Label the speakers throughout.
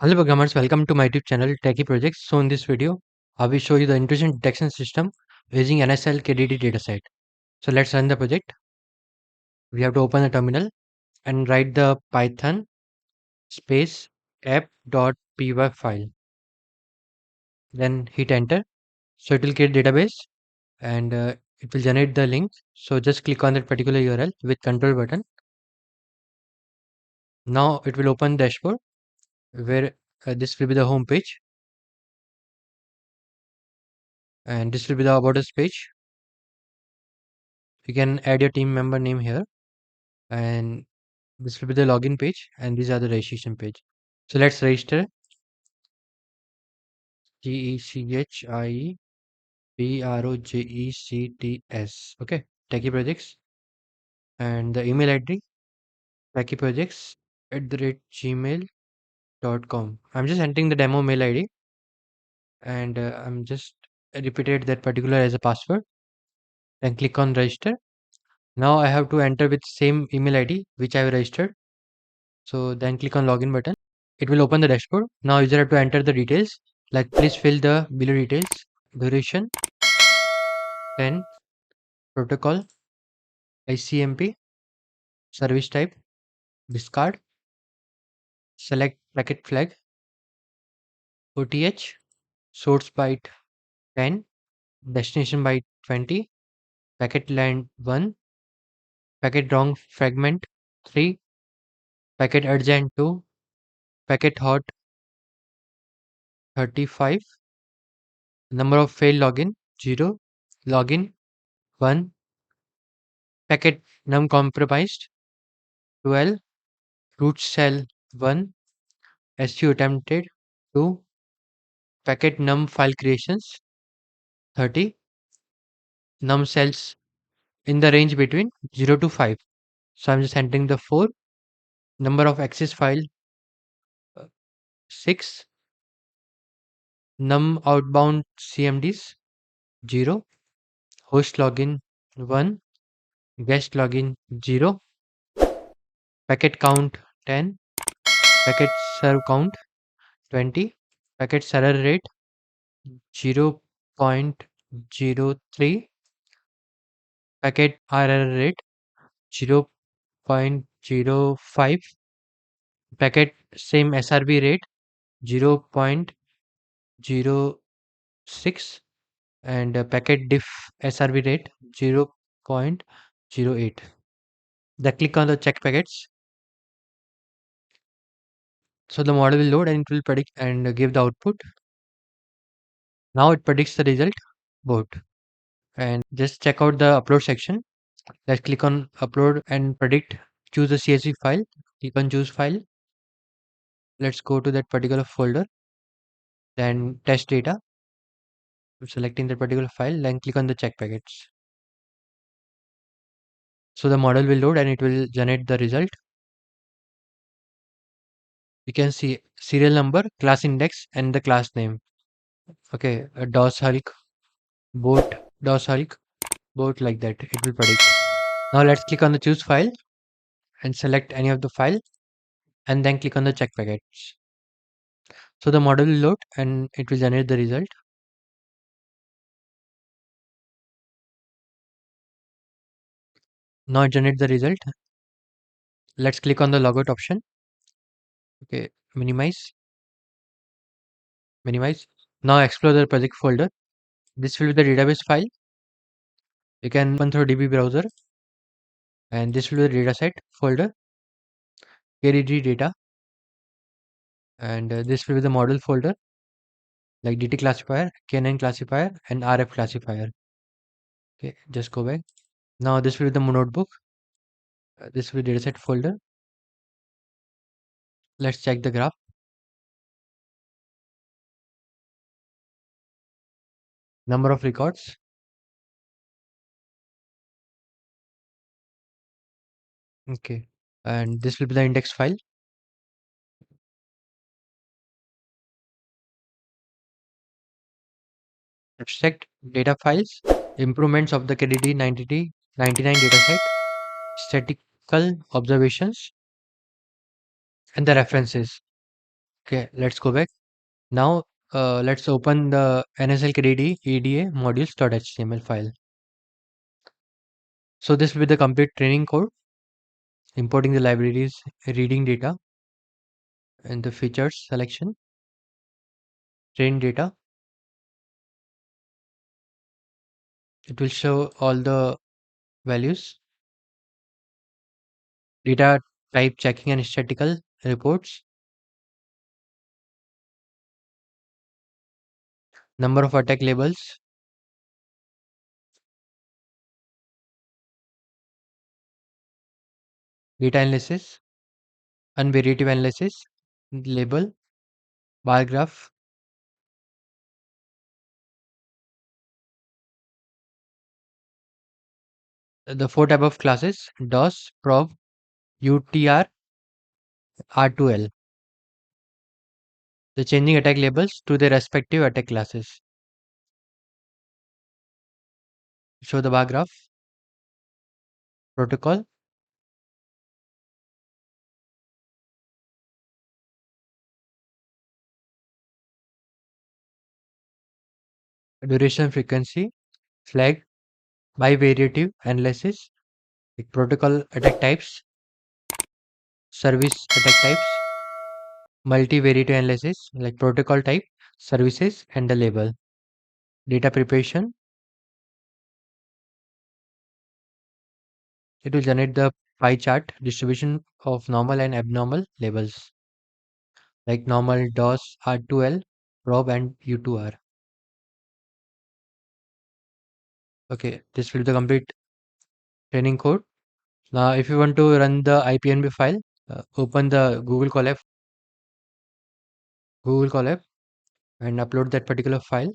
Speaker 1: Hello programmers, welcome to my YouTube channel Techie Projects. So in this video, I will show you the intrusion detection system using NSL KDD Dataset. So let's run the project. We have to open the terminal and write the Python space app.py file. Then hit enter. So it will create database and it will generate the link. So just click on that particular URL with control button. Now it will open dashboard where this will be the home page and this will be the about us page. You can add your team member name here and this will be the login page and these are the registration page. So let's register TechieProjects. Okay, Techie Projects and the email ID techieprojects@gmail.com. I'm just entering the demo mail ID and I'm just repeated that particular as a password and click on register. Now I have to enter with same email ID which I have registered. So then click on login button. It will open the dashboard. Now user have to enter the details like please fill the below details, duration, 10, protocol, ICMP, service type, discard, select packet flag, OTH, source byte 10, destination byte 20, packet land 1, packet wrong fragment 3, packet urgent 2, packet hot 35, number of failed login 0, login 1, packet num compromised 12, root cell 1, SU attempted 2, packet num file creations 30, num cells in the range between 0 to 5. So I'm just entering the 4, number of access file 6, num outbound CMDs 0, host login 1, guest login 0, packet count 10, packet serve count 20, packet server rate 0.03, packet error rate 0.05, packet same SRB rate 0.06 and packet diff SRB rate 0.08. Then click on the check packets. So the model will load and it will predict and give the output. Now it predicts the result both. And just check out the upload section. Let's click on upload and predict. Choose the CSV file. Click on choose file. Let's go to that particular folder. Then test data. Selecting that particular file. Then click on the check packets. So the model will load and it will generate the result. You can see serial number, class index, and the class name. Okay, a DOS Hulk, DOS Hulk, boat like that. It will predict. Now let's click on the choose file and select any of the file and then click on the check packets. So the model will load and it will generate the result. Now it generates the result. Let's click on the logout option. Okay, minimize. Now explore the project folder. This will be the database file. You can open through DB browser and this will be the dataset folder, KDD data, and this will be the model folder like DT classifier, KNN classifier, and RF classifier. Okay, just go back. Now this will be the notebook. This will be dataset folder. Let's check the graph. Number of records. Okay, and this will be the index file. Abstract data files, improvements of the KDD 99 dataset, statistical observations, and the references. Okay, let's go back. Now, let's open the NSL KDD EDA modules.html file. So this will be the complete training code, importing the libraries, reading data, and the features selection, train data. It will show all the values, data type checking and statistical reports, number of attack labels, data analysis, unvariative analysis, label, bar graph, the four type of classes: DOS, prob, UTR, R2L. The changing attack labels to their respective attack classes. Show the bar graph, protocol, duration, frequency, flag, bivariative analysis, like protocol attack types, service attack types, multivariate analysis like protocol type, services, and the label. Data preparation. It will generate the pie chart distribution of normal and abnormal labels like normal DOS, R2L, prob, and U2R. Okay, this will be the complete training code. Now, if you want to run the IPNB file, open the Google Colab, and upload that particular file.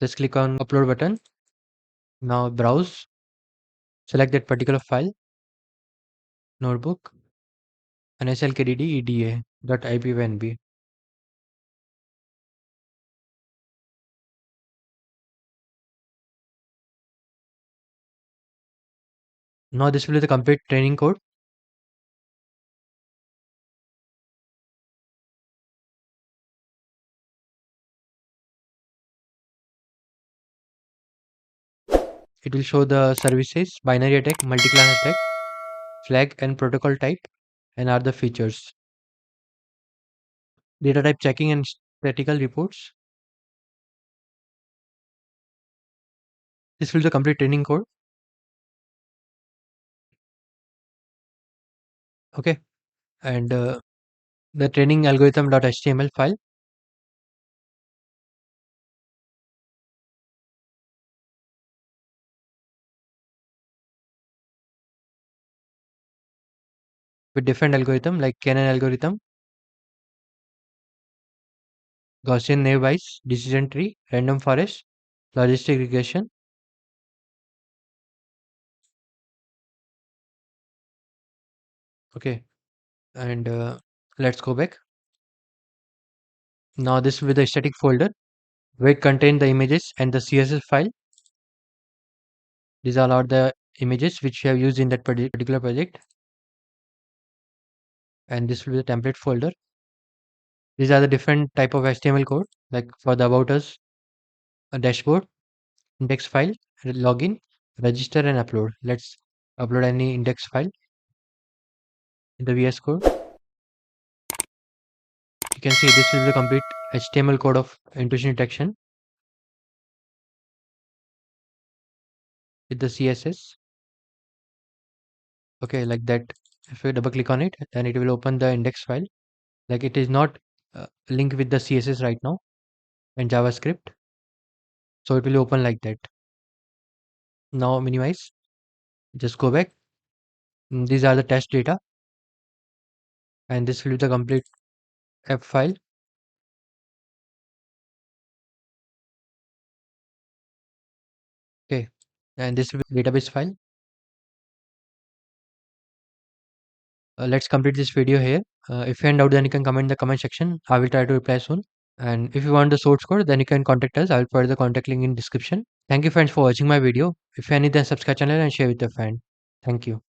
Speaker 1: Just click on upload button. Now browse, select that particular file, notebook, NSL KDD Dataset. Now this will be the complete training code. It will show the services, binary attack, multi-class attack, flag and protocol type, and other features. Data type checking and statistical reports. This will be the complete training code. Okay, and the training algorithm.html file with different algorithm like Cannon algorithm, Gaussian naive Bayes, decision tree, random forest, logistic regression. Okay, and let's go back. Now this will be the static folder where it contain the images and the CSS file. These all are the images which we have used in that particular project. And this will be the template folder. These are the different type of HTML code like for the about us, a dashboard, index file, login, register and upload. Let's upload any index file in the VS Code. You can see this will be the complete HTML code of intrusion detection with the CSS. Okay, like that. If you double click on it, then it will open the index file. Like it is not linked with the CSS right now and JavaScript. So it will open like that. Now minimize. Just go back. These are the test data. And this will be the complete app file. Okay. And this will be database file. Let's complete this video here. If you find out, then you can comment in the comment section. I will try to reply soon. And if you want the source code, then you can contact us. I will provide the contact link in description. Thank you friends for watching my video. If you need, then subscribe channel and share with your friend. Thank you.